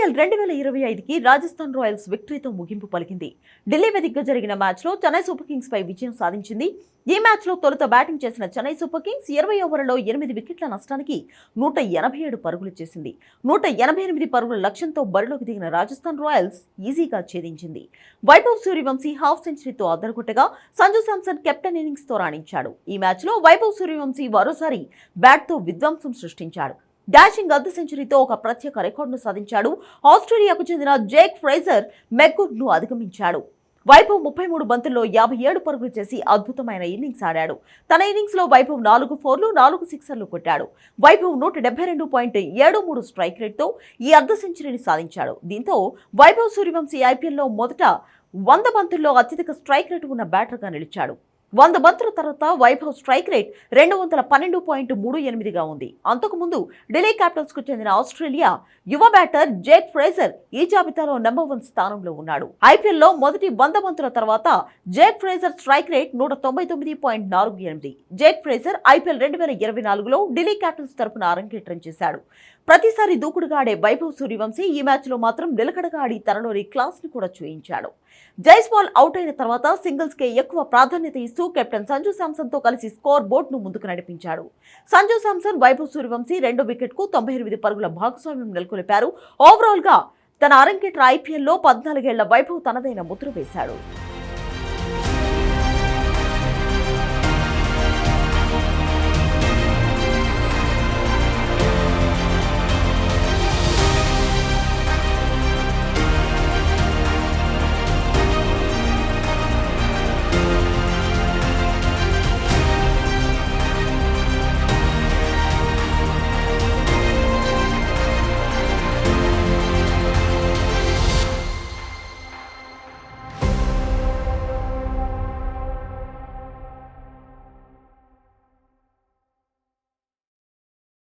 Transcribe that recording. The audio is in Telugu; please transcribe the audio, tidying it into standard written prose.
ఐపీఎల్ 2025కి రాజస్థాన్ రాయల్స్ విక్టరీతో ముగింపు పలికింది. ఢిల్లీ వేదికగా జరిగిన మ్యాచ్లో చెన్నై సూపర్ కింగ్స్ పై విజయం సాధించింది. ఈ మ్యాచ్లో తొలుత బ్యాటింగ్ చేసిన చెన్నై సూపర్ కింగ్స్ 20 ఓవర్లలో 8 వికెట్ల నష్టానికి 187 పరుగులు చేసింది. 188 పరుగుల లక్ష్యంతో బరిలోకి దిగిన రాజస్థాన్ రాయల్స్ ఈజీగా ఛేదించింది. వైభవ్ సూర్యవంశీ హాఫ్ సెంచరీతో అదరగొట్టగా సంజు శాంసన్ కెప్టెన్ ఇన్నింగ్స్ తో రాణించాడు. ఈ మ్యాచ్లో వైభవ్ సూర్యవంశీ మరోసారి బ్యాట్తో విధ్వంసం సృష్టించాడు. డాషింగ్ అర్ధ సెంచరీతో ఒక ప్రత్యేక రికార్డును సాధించాడు. ఆస్ట్రేలియాకు చెందిన జేక్ ఫ్రేజర్ మెగ్గుడ్ను అధిగమించాడు. వైభవ్ 33 బంతుల్లో 57 పరుగులు చేసి అద్భుతమైన ఇన్నింగ్స్ ఆడాడు. తన ఇన్నింగ్స్ లో వైభవ్ 4 ఫోర్లు 4 సిక్సర్లు కొట్టాడు. వైభవ్ 172.73 స్ట్రైక్ రేట్ తో ఈ అర్ధ సెంచరీని సాధించాడు. దీంతో వైభవ్ సూర్యవంశీ ఐపీఎల్లో మొదట 100 బంతుల్లో అత్యధిక స్ట్రైక్ రేట్ ఉన్న బ్యాటర్గా నిలిచాడు. 100 బంతుల తర్వాత వైభవ్ స్ట్రైక్ రేట్ 212.38గా ఉంది. అంతకుముందు ఢిల్లీ క్యాపిటల్స్ కు చెందిన ఆస్ట్రేలియా యువ బ్యాటర్ జేక్ ఫ్రేజర్ ఈ జాబితాలో నెంబర్ 1 స్థానంలో ఉన్నాడు. ఐపీఎల్లో మొదటి 100 బంతుల తర్వాత Jake Fraser strike rate 199.48. Jake Fraser IPL 2024లో ఢిల్లీ క్యాపిటల్స్ తరపున అరంగేట్రం చేశాడు. ప్రతిసారి దూకుడుగా ఆడే వైభవ్ సూర్యవంశీ ఈ మ్యాచ్లో మాత్రం నిలకడగా ఆడి తనలోని క్లాస్ ని కూడా చూయించాడు. జైస్వాల్ అవుట్ అయిన తర్వాత సింగిల్స్ కే ఎక్కువ ప్రాధాన్యత ఇస్తూ కెప్టెన్ సంజు శాంసన్ తో కలిసి స్కోర్ బోర్డ్ ను ముందుకు నడిపించాడు. సంజు శాంసన్ వైభవ్ సూర్యవంశీ 2 వికెట్ కు 98 పరుగుల భాగస్వామ్యం నెలకొల్పారు. ఓవరాల్ గా తన అరంగేట్ర ఐపీఎల్లో 14 ఏళ్ల వైభవ్ తనదైన ముద్ర వేశాడు.